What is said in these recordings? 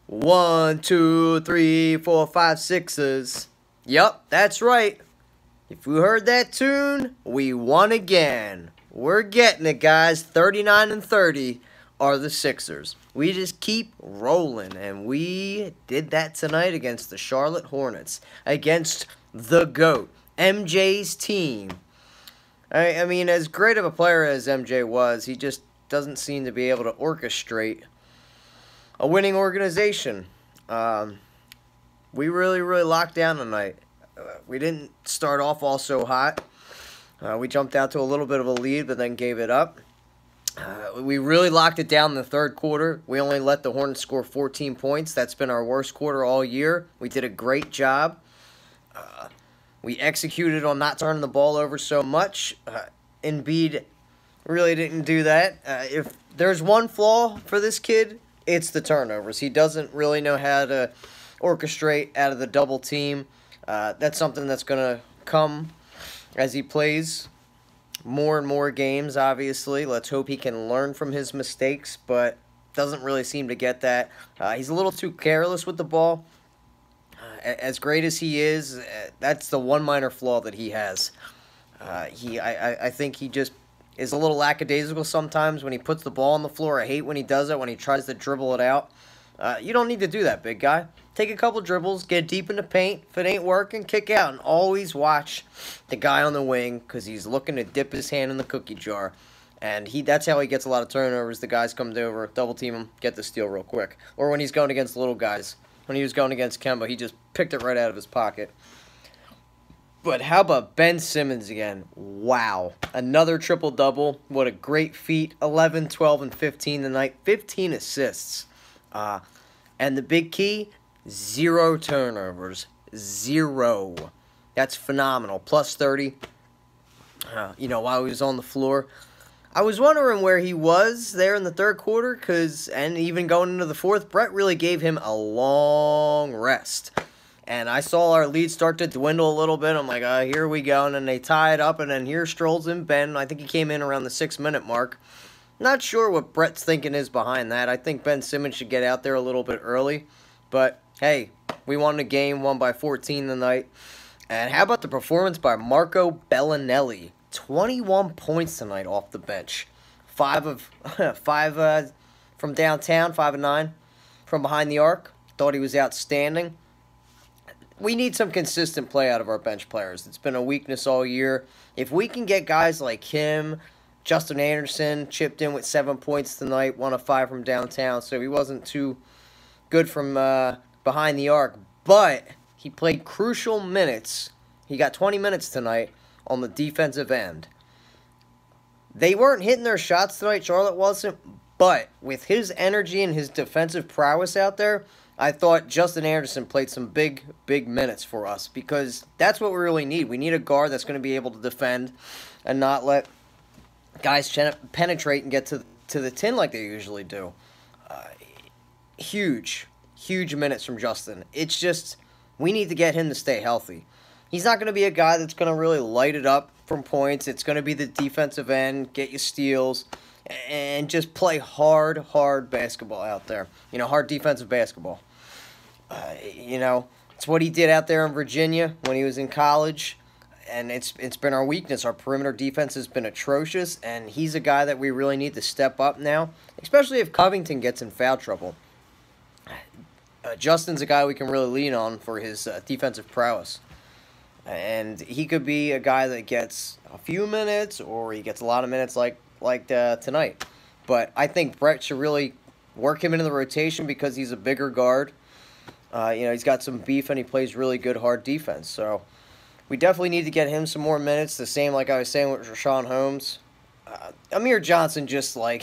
1, 2, 3, 4, 5, 6s. Yup, that's right. If you heard that tune, we won again. We're getting it, guys. 39-30 are the Sixers. We just keep rolling, and we did that tonight against the Charlotte Hornets, against the GOAT, MJ's team. I mean, as great of a player as MJ was, he just doesn't seem to be able to orchestrate a winning organization. We really locked down tonight. We didn't start off all so hot. We jumped out to a little bit of a lead, but then gave it up. We really locked it down in the third quarter. We only let the Hornets score 14 points. That's been our worst quarter all year. We did a great job. We executed on not turning the ball over so much. Embiid really didn't do that. If there's one flaw for this kid, it's the turnovers. He doesn't really know how to orchestrate out of the double team. That's something that's going to come as he plays more and more games, obviously. Let's hope he can learn from his mistakes, but doesn't really seem to get that. He's a little too careless with the ball. As great as he is, that's the one minor flaw that he has. I think he just is a little lackadaisical sometimes when he puts the ball on the floor. I hate when he does it, when he tries to dribble it out. You don't need to do that, big guy. Take a couple dribbles, get deep in the paint. If it ain't working, kick out. And always watch the guy on the wing because he's looking to dip his hand in the cookie jar. And that's how he gets a lot of turnovers. The guys come over, double team him, get the steal real quick. Or when he's going against little guys. When he was going against Kemba, he just picked it right out of his pocket. But how about Ben Simmons again? Wow. Another triple-double. What a great feat. 11, 12, and 15 tonight. 15 assists. And the big key, 0 turnovers. 0. That's phenomenal. Plus 30. While he was on the floor. I was wondering where he was there in the third quarter, and even going into the fourth, Brett really gave him a long rest. And I saw our lead start to dwindle a little bit. I'm like, here we go. And then they tie it up, and then here strolls in Ben. I think he came in around the 6-minute mark. Not sure what Brett's thinking is behind that. I think Ben Simmons should get out there a little bit early. But, hey, we won the game, won by 14 tonight. And how about the performance by Marco Bellinelli? 21 points tonight off the bench. 5 from downtown, 5 of 9 from behind the arc. Thought he was outstanding. We need some consistent play out of our bench players. It's been a weakness all year. If we can get guys like him, Justin Anderson chipped in with 7 points tonight, 1 of 5 from downtown, so he wasn't too good from behind the arc. But he played crucial minutes. He got 20 minutes tonight on the defensive end. They weren't hitting their shots tonight, Charlotte wasn't, but with his energy and his defensive prowess out there, I thought Justin Anderson played some big minutes for us because that's what we really need. We need a guard that's going to be able to defend and not let guys penetrate and get to the tin like they usually do. Huge minutes from Justin. It's just we need to get him to stay healthy. He's not going to be a guy that's going to really light it up from points. It's going to be the defensive end, get you steals, and just play hard basketball out there. Hard defensive basketball. It's what he did out there in Virginia when he was in college, and it's been our weakness. Our perimeter defense has been atrocious, and he's a guy that we really need to step up now, especially if Covington gets in foul trouble. Justin's a guy we can really lean on for his defensive prowess. And he could be a guy that gets a few minutes or he gets a lot of minutes like tonight. But I think Brett should really work him into the rotation because he's a bigger guard. He's got some beef and he plays really good hard defense. So we definitely need to get him some more minutes. The same like I was saying with Rashawn Holmes. Amir Johnson just I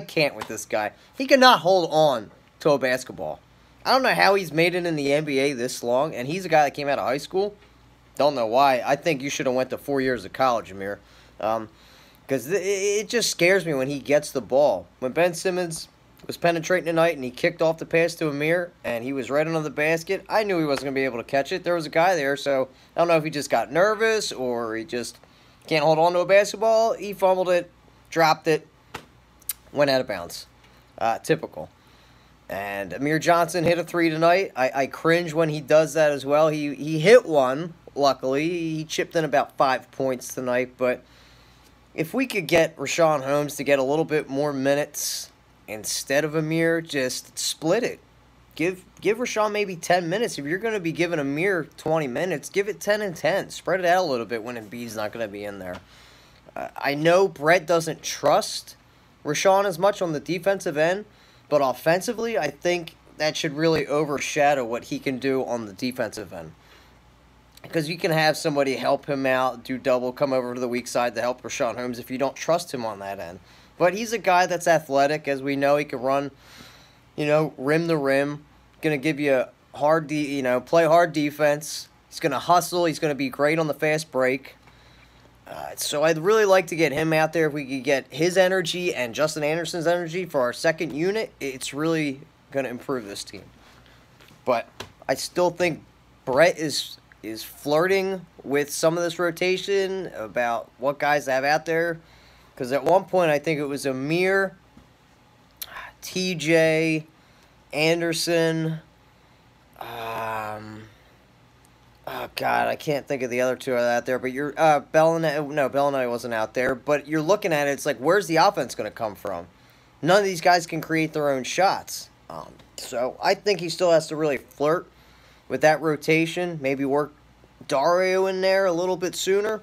can't with this guy. He cannot hold on to a basketball. I don't know how he's made it in the NBA this long. And he's a guy that came out of high school. Don't know why. I think you should have went to 4 years of college, Amir. Because it just scares me when he gets the ball. When Ben Simmons was penetrating tonight and he kicked off the pass to Amir and he was right under the basket, I knew he wasn't going to be able to catch it. There was a guy there, so I don't know if he just got nervous or he just can't hold on to a basketball. He fumbled it, dropped it, went out of bounds. Typical. And Amir Johnson hit a 3 tonight. I cringe when he does that as well. He hit one, luckily. He chipped in about 5 points tonight. But if we could get Richaun Holmes to get a little bit more minutes instead of Amir, just split it. Give Richaun maybe 10 minutes. If you're going to be giving Amir 20 minutes, give it 10 and 10. Spread it out a little bit when Embiid's not going to be in there. I know Brett doesn't trust Richaun as much on the defensive end, but offensively, I think that should really overshadow what he can do on the defensive end. Because you can have somebody help him out, do double, come over to the weak side to help Richaun Holmes if you don't trust him on that end. But he's a guy that's athletic. As we know, he can run, rim to rim. Going to give you play hard defense. He's going to hustle. He's going to be great on the fast break. So I'd really like to get him out there. If we could get his energy and Justin Anderson's energy for our second unit, it's really going to improve this team. But I still think Brett is flirting with some of this rotation about what guys to have out there. Because at one point, I think it was Amir, TJ, Anderson, oh, God, I can't think of the other two out there. But you're Bellinelli wasn't out there. But you're looking at it, it's like, where's the offense going to come from? None of these guys can create their own shots. So I think he still has to really flirt with that rotation. Maybe work Dario in there a little bit sooner.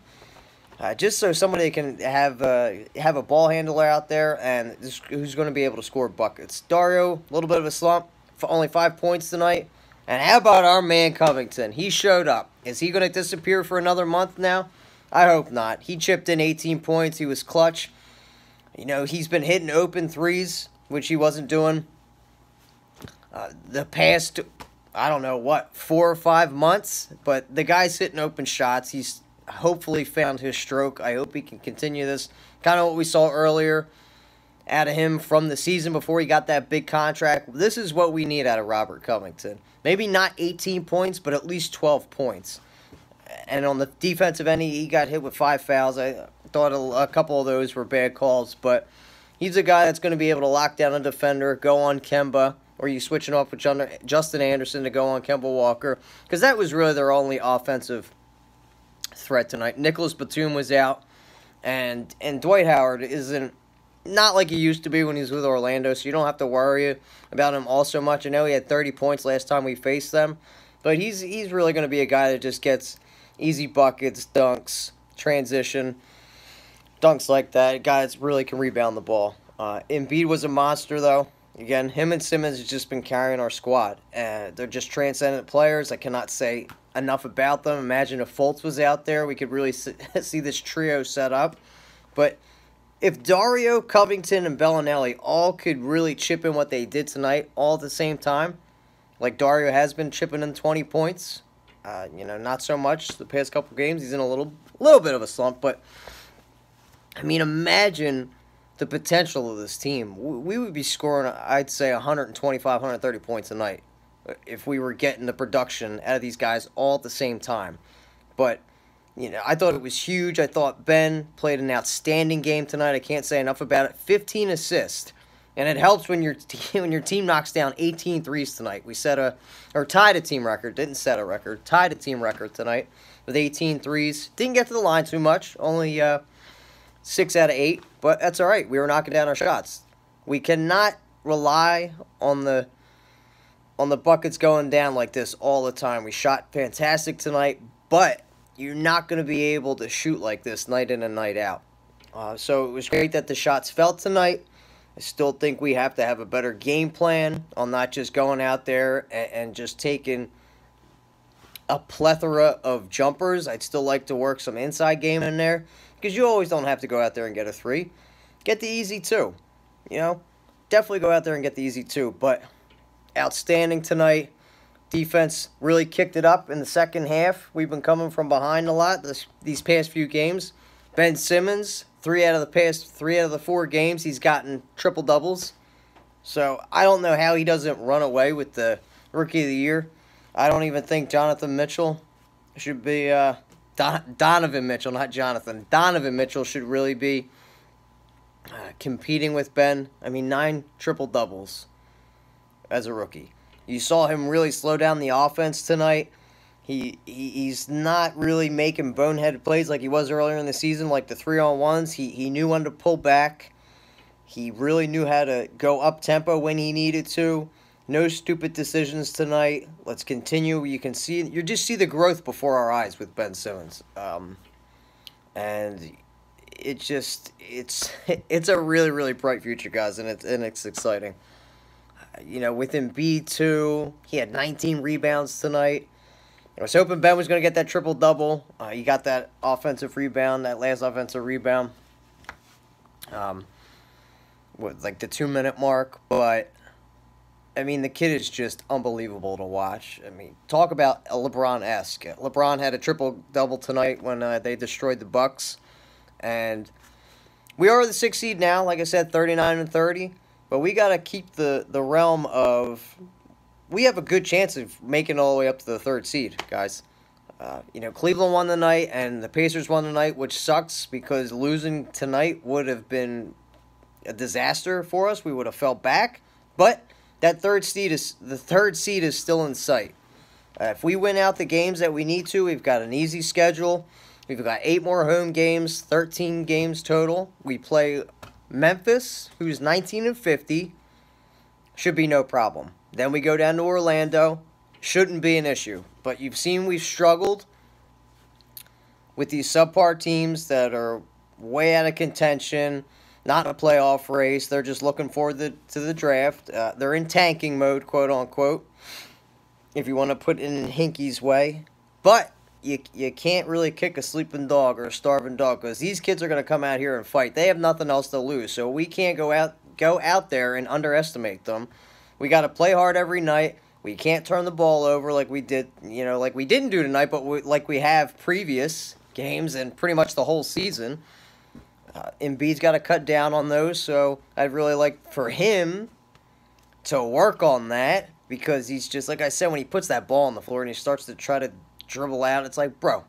Just so somebody can have a ball handler out there and who's going to be able to score buckets. Dario, a little bit of a slump, for only 5 points tonight. And how about our man Covington? He showed up. Is he going to disappear for another month now? I hope not. He chipped in 18 points. He was clutch. He's been hitting open threes, which he wasn't doing the past, 4 or 5 months. But the guy's hitting open shots. He's hopefully found his stroke. I hope he can continue this. Kind of what we saw earlier out of him from the season before he got that big contract. This is what we need out of Robert Covington. Maybe not 18 points, but at least 12 points. And on the defensive end, he got hit with 5 fouls. I thought a couple of those were bad calls, but he's a guy that's going to be able to lock down a defender, go on Kemba, or you switching off with Justin Anderson to go on Kemba Walker, because that was really their only offensive threat tonight. Nicholas Batum was out, and Dwight Howard isn't not like he used to be when he was with Orlando, so you don't have to worry about him all so much. I know he had 30 points last time we faced them, but he's really going to be a guy that just gets easy buckets, dunks, transition, dunks like that. A guy that really can rebound the ball. Embiid was a monster, though. Again, him and Simmons have just been carrying our squad. They're just transcendent players. I cannot say enough about them. Imagine if Fultz was out there. We could really see this trio set up. But if Dario, Covington, and Bellinelli all could really chip in what they did tonight all at the same time, like Dario has been chipping in 20 points, not so much the past couple games. He's in a little bit of a slump, but imagine the potential of this team. We would be scoring, I'd say, 125, 130 points a night if we were getting the production out of these guys all at the same time. But I thought it was huge. I thought Ben played an outstanding game tonight. I can't say enough about it. 15 assists. And it helps when your team knocks down 18 threes tonight. We tied a team record. Didn't set a record. Tied a team record tonight with 18 threes. Didn't get to the line too much. Only 6 out of 8. But that's all right. We were knocking down our shots. We cannot rely on the buckets going down like this all the time. We shot fantastic tonight, but you're not going to be able to shoot like this night in and night out. So it was great that the shots fell tonight. I still think we have to have a better game plan on not just going out there and just taking a plethora of jumpers. I'd still like to work some inside game in there because you always don't have to go out there and get a 3. Get the easy 2. Definitely go out there and get the easy 2. But outstanding tonight. Defense really kicked it up in the second half. We've been coming from behind a lot these past few games. Ben Simmons, 3 out of the 4 games, he's gotten triple doubles. So I don't know how he doesn't run away with the Rookie of the Year. I don't even think Jonathan Mitchell should be Donovan Mitchell, not Jonathan. Donovan Mitchell should really be competing with Ben. 9 triple doubles. as a rookie. You saw him really slow down the offense tonight. He's not really making boneheaded plays like he was earlier in the season, like the 3-on-1s. He knew when to pull back. He really knew how to go up-tempo when he needed to. No stupid decisions tonight. Let's continue. You just see the growth before our eyes with Ben Simmons. And it's a really, really bright future, guys, and it's exciting. With Embiid, too, he had 19 rebounds tonight. I was hoping Ben was going to get that triple-double. He got that offensive rebound, that last offensive rebound, with like the 2-minute mark. But, I mean, the kid is just unbelievable to watch. I mean, talk about a LeBron-esque. LeBron had a triple-double tonight when they destroyed the Bucks. And we are the 6th seed now, like I said, 39-30. But we got to keep the realm of... We have a good chance of making it all the way up to the 3rd seed, guys. Cleveland won the night, and the Pacers won the night, which sucks because losing tonight would have been a disaster for us. We would have fell back. But that 3rd seed is still in sight. If we win out the games that we need to, we've got an easy schedule. We've got 8 more home games, 13 games total. We play Memphis, who's 19-50. Should be no problem. Then we go down to Orlando. Shouldn't be an issue. But you've seen we've struggled with these subpar teams that are way out of contention, not in a playoff race. They're just looking forward to the draft. They're in tanking mode, quote-unquote, if you want to put it in Hinky's way. But you can't really kick a sleeping dog or a starving dog because these kids are going to come out here and fight. They have nothing else to lose, so we can't go out there and underestimate them. We got to play hard every night. We can't turn the ball over like we did, like we didn't do tonight, but like we have previous games and pretty much the whole season. Embiid's got to cut down on those, so I'd really like for him to work on that because he's just, like I said, when he puts that ball on the floor and he starts to try to dribble out, it's like, bro,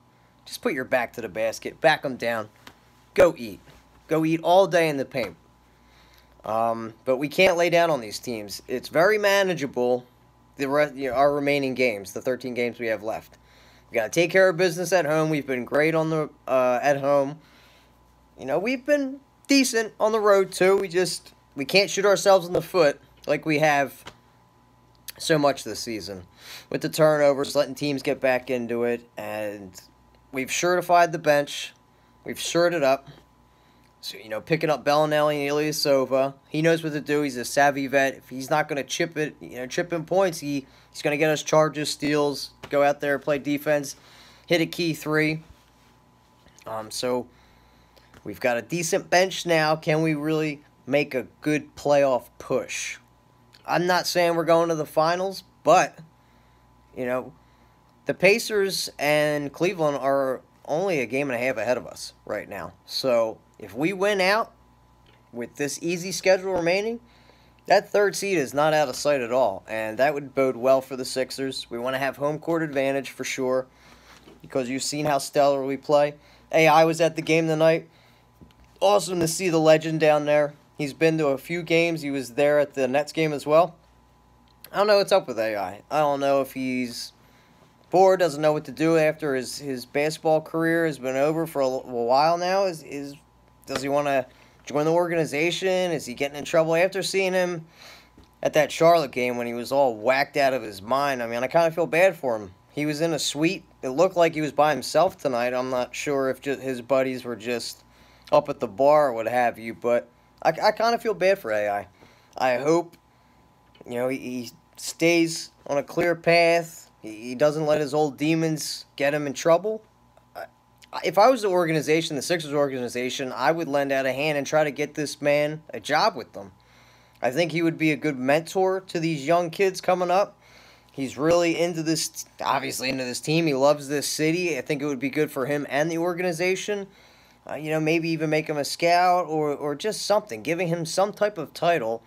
just put your back to the basket, back him down, go eat. Go eat all day in the paint. But we can't lay down on these teams. It's very manageable, our remaining games, the 13 games we have left. We got to take care of business at home. We've been great on the at home. We've been decent on the road, too. We can't shoot ourselves in the foot like we have so much this season. With the turnovers, letting teams get back into it, and we've certified the bench. We've shored it up. So, picking up Bellinelli and Ilyasova, he knows what to do. He's a savvy vet. If he's not going to chip in points, he's going to get us charges, steals, go out there, play defense, hit a key 3. So, we've got a decent bench now. Can we really make a good playoff push? I'm not saying we're going to the finals, but, the Pacers and Cleveland are only a game and a half ahead of us right now. So, if we win out with this easy schedule remaining, that 3rd seed is not out of sight at all, and that would bode well for the Sixers. We want to have home court advantage for sure because you've seen how stellar we play. AI was at the game tonight. Awesome to see the legend down there. He's been to a few games. He was there at the Nets game as well. I don't know what's up with AI. I don't know if he's bored, doesn't know what to do after his basketball career has been over for a while now. Does he want to join the organization? Is he getting in trouble after seeing him at that Charlotte game when he was all whacked out of his mind? I mean, I kind of feel bad for him. He was in a suite. It looked like he was by himself tonight. I'm not sure if his buddies were just up at the bar or what have you, but I kind of feel bad for AI. I hope, he stays on a clear path. He doesn't let his old demons get him in trouble. If I was the organization, the Sixers organization, I would lend out a hand and try to get this man a job with them. I think he would be a good mentor to these young kids coming up. He's really obviously into this team. He loves this city. I think it would be good for him and the organization. Maybe even make him a scout or just something, giving him some type of title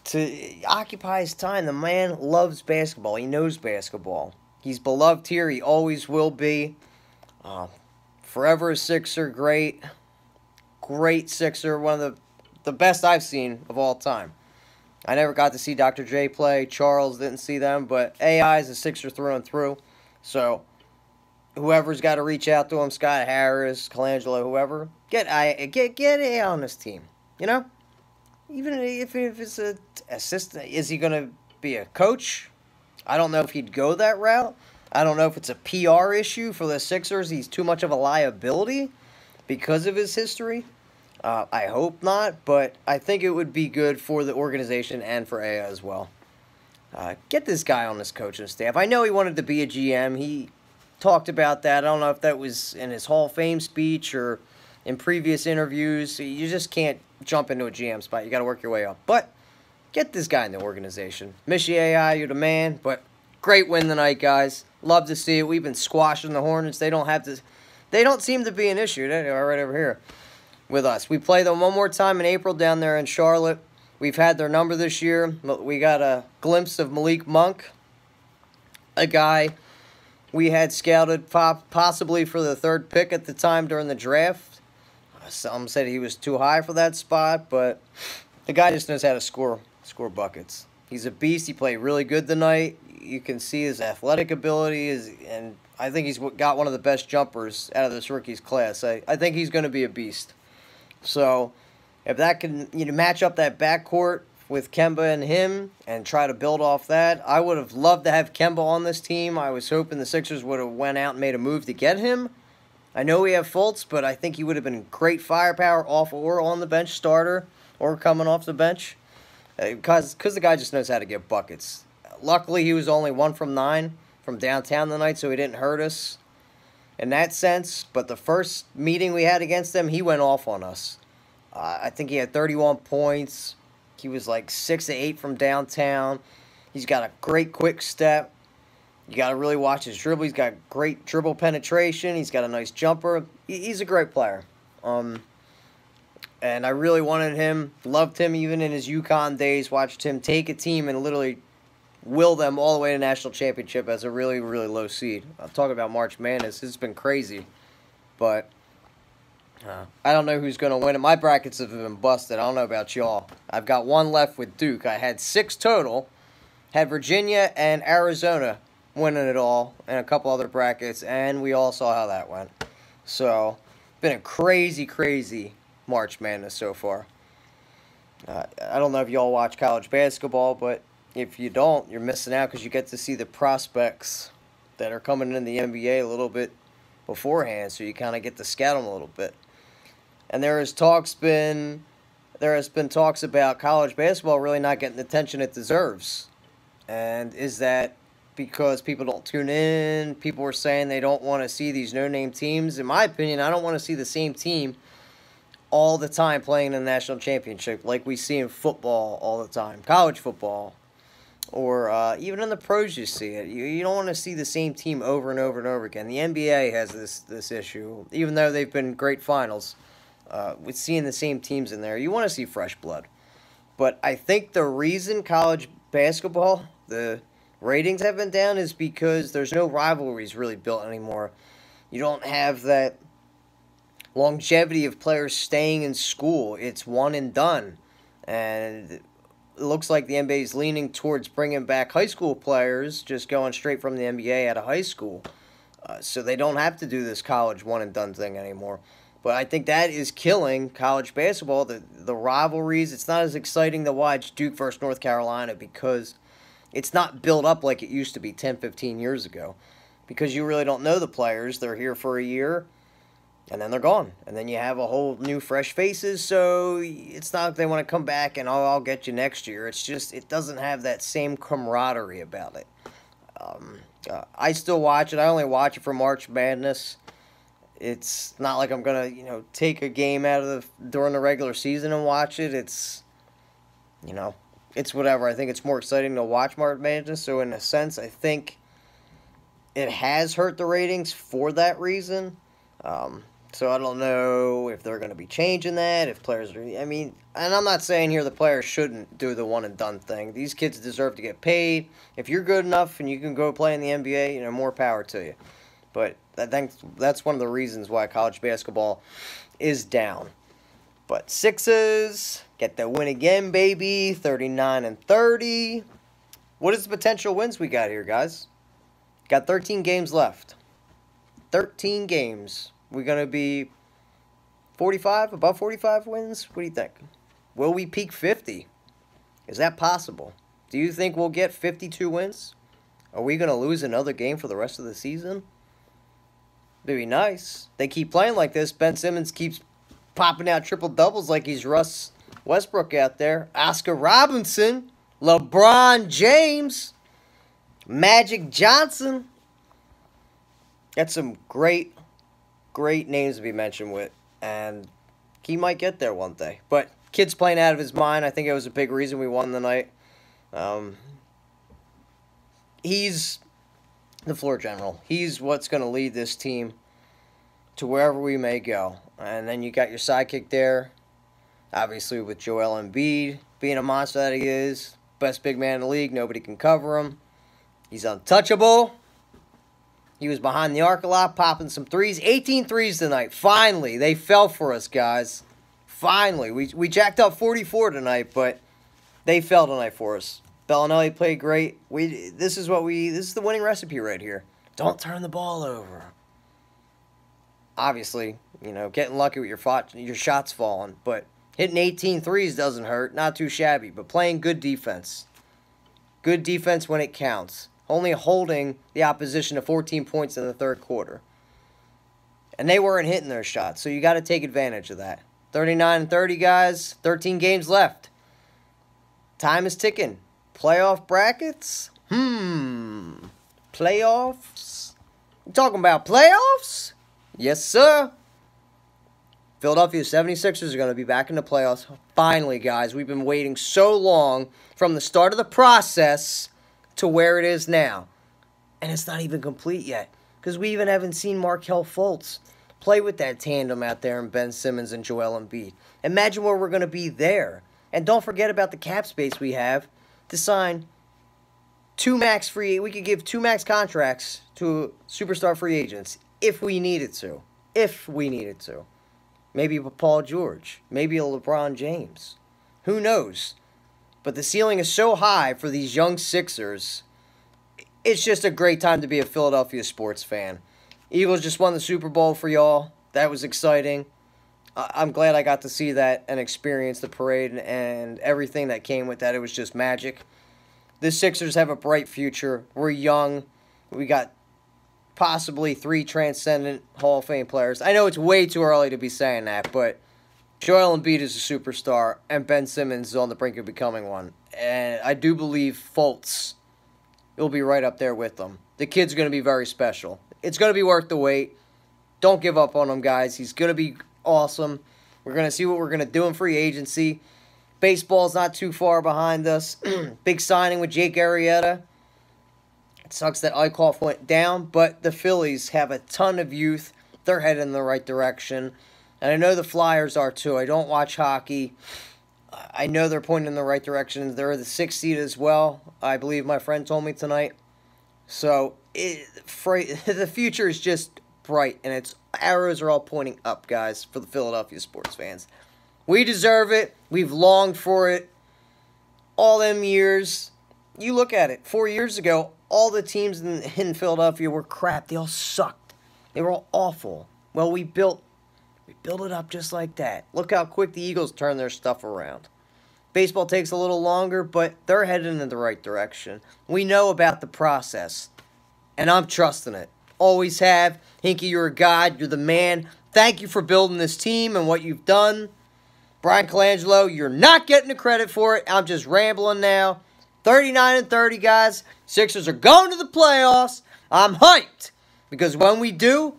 to occupy his time. The man loves basketball. He knows basketball. He's beloved here. He always will be. Forever a Sixer, great Sixer, one of the best I've seen of all time. I never got to see Dr. J play. Charles didn't see them, but AI is a Sixer through and through. So whoever's got to reach out to him, Scott Harris, Colangelo, whoever, get AI on this team. You know, even if it's a assistant, is he going to be a coach? I don't know if he'd go that route. I don't know if it's a PR issue for the Sixers. He's too much of a liability because of his history. I hope not, but I think it would be good for the organization and for Aya as well. Get this guy on this coaching staff. I know he wanted to be a GM. He talked about that. I don't know if that was in his Hall of Fame speech or in previous interviews. You just can't jump into a GM spot. You got to work your way up. But get this guy in the organization. Miss you, AI, you're the man. But great win tonight, guys. Love to see it. We've been squashing the Hornets. They don't seem to be an issue. They are right over here with us. We play them one more time in April down there in Charlotte. We've had their number this year. We got a glimpse of Malik Monk, a guy we had scouted possibly for the 3rd pick at the time during the draft. Some said he was too high for that spot, but the guy just knows how to score buckets. He's a beast. He played really good tonight. You can see his athletic ability, and I think he's got one of the best jumpers out of this rookies class. I think he's going to be a beast. So if that can match up that backcourt with Kemba and him and try to build off that, I would have loved to have Kemba on this team. I was hoping the Sixers would have went out and made a move to get him. I know we have Fultz, but I think he would have been great firepower off or on the bench starter or coming off the bench because the guy just knows how to get buckets. Luckily, he was only 1 from 9 from downtown tonight, so he didn't hurt us in that sense. But the first meeting we had against them, he went off on us. I think he had 31 points. He was like 6 to 8 from downtown. He's got a great quick step. You got to really watch his dribble. He's got great dribble penetration. He's got a nice jumper. He's a great player. And I really wanted him, loved him even in his UConn days, watched him take a team and literally will them all the way to national championship as a really, really low seed. I'm talking about March Madness. It's been crazy. But I don't know who's going to win it. My brackets have been busted. I don't know about y'all. I've got one left with Duke. I had 6 total. Had Virginia and Arizona winning it all and a couple other brackets, and we all saw how that went. So, been a crazy, crazy March Madness so far. I don't know if y'all watch college basketball, but if you don't, you're missing out because you get to see the prospects that are coming in the NBA a little bit beforehand, so you kind of get to scout them a little bit. And there has been talks about college basketball really not getting the attention it deserves. And is that because people don't tune in? People were saying they don't want to see these no-name teams. In my opinion, I don't want to see the same team all the time playing in the national championship like we see in football all the time, college football, or even in the pros you see it. You don't want to see the same team over and over and over again. The NBA has this issue, even though they've been great finals, with seeing the same teams in there. You want to see fresh blood. But I think the reason college basketball, the ratings have been down, is because there's no rivalries really built anymore. You don't have that longevity of players staying in school. It's one and done. And it looks like the NBA is leaning towards bringing back high school players, just going straight from the NBA out of high school. So they don't have to do this college one and done thing anymore. But I think that is killing college basketball. The rivalries, it's not as exciting to watch Duke versus North Carolina because it's not built up like it used to be 10, 15 years ago. Because you really don't know the players. They're here for a year, and then they're gone. And then you have a whole new fresh faces, so it's not like they want to come back and, oh, I'll get you next year. It's just, it doesn't have that same camaraderie about it. I still watch it. I only watch it for March Madness. It's not like I'm going to, take a game out of during the regular season and watch it. It's, it's whatever. I think it's more exciting to watch March Madness. So in a sense, I think it has hurt the ratings for that reason. So I don't know if they're going to be changing that, if players are, and I'm not saying here the players shouldn't do the one and done thing. These kids deserve to get paid. If you're good enough and you can go play in the NBA, more power to you. But I think that's one of the reasons why college basketball is down. But Sixers get the win again, baby. 39-30. What is the potential wins we got here, guys? Got 13 games left. 13 games. We're going to be 45, above 45 wins? What do you think? Will we peak 50? Is that possible? Do you think we'll get 52 wins? Are we going to lose another game for the rest of the season? It'd be nice. They keep playing like this. Ben Simmons keeps popping out triple-doubles like he's Russ Westbrook out there. Oscar Robinson. LeBron James. Magic Johnson. Got some great names to be mentioned with. And he might get there one day. But kid's playing out of his mind. I think it was a big reason we won the night. He's the floor general. He's what's going to lead this team to wherever we may go. And then you got your sidekick there. Obviously with Joel Embiid being a monster that he is. Best big man in the league. Nobody can cover him. He's untouchable. He was behind the arc a lot, popping some threes. 18 threes tonight. Finally, they fell for us, guys. Finally. We jacked up 44 tonight, but they fell tonight for us. Bellinelli played great. This is the winning recipe right here. Don't turn the ball over. Obviously, getting lucky with your shots falling, but hitting 18 threes doesn't hurt. Not too shabby, but playing good defense. Good defense when it counts. Only holding the opposition to 14 points in the third quarter. And they weren't hitting their shots, so you got to take advantage of that. 39-30, guys. 13 games left. Time is ticking. Playoff brackets? Playoffs? You talking about playoffs? Yes, sir. Philadelphia 76ers are going to be back in the playoffs. Finally, guys. We've been waiting so long from the start of the process to where it is now. And it's not even complete yet. Because we even haven't seen Markelle Fultz play with that tandem out there in Ben Simmons and Joel Embiid. Imagine where we're going to be there. And don't forget about the cap space we have to sign we could give 2 max contracts to superstar free agents if we needed to. If we needed to. Maybe a Paul George. Maybe a LeBron James. Who knows? But the ceiling is so high for these young Sixers. It's just a great time to be a Philadelphia sports fan. Eagles just won the Super Bowl for y'all. That was exciting. I'm glad I got to see that and experience the parade and everything that came with that. It was just magic. The Sixers have a bright future. We're young. We got possibly 3 transcendent Hall of Fame players. I know it's way too early to be saying that, but Joel Embiid is a superstar, and Ben Simmons is on the brink of becoming one. And I do believe Fultz will be right up there with them. The kid's going to be very special. It's going to be worth the wait. Don't give up on him, guys. He's going to be awesome. We're going to see what we're going to do in free agency. Baseball's not too far behind us. Big signing with Jake Arrieta. It sucks that Eichhoff went down, but the Phillies have a ton of youth. They're headed in the right direction. And I know the Flyers are too. I don't watch hockey. I know they're pointing in the right direction. They're the 6th seed as well. I believe my friend told me tonight. So the future is just bright, and its arrows are all pointing up, guys, for the Philadelphia sports fans. We deserve it. We've longed for it all them years. You look at it. 4 years ago, all the teams in Philadelphia were crap. They all sucked. They were all awful. Well, we built it up just like that. Look how quick the Eagles turn their stuff around. Baseball takes a little longer, but they're heading in the right direction. We know about the process, and I'm trusting it. Always have. Hinkie, you're a god. You're the man. Thank you for building this team and what you've done. Brian Colangelo, you're not getting the credit for it. I'm just rambling now. 39-30, guys. Sixers are going to the playoffs. I'm hyped because when we do,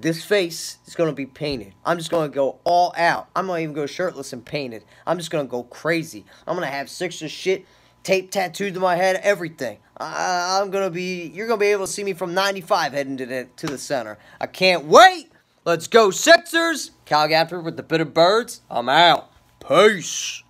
this face is going to be painted. I'm just going to go all out. I'm not even go shirtless and painted. I'm just going to go crazy. I'm going to have Sixers shit tape tattooed to my head, everything. You're going to be able to see me from 95 heading to the center. I can't wait. Let's go Sixers. Cal Gaffner with the Bitter Birds. I'm out. Peace.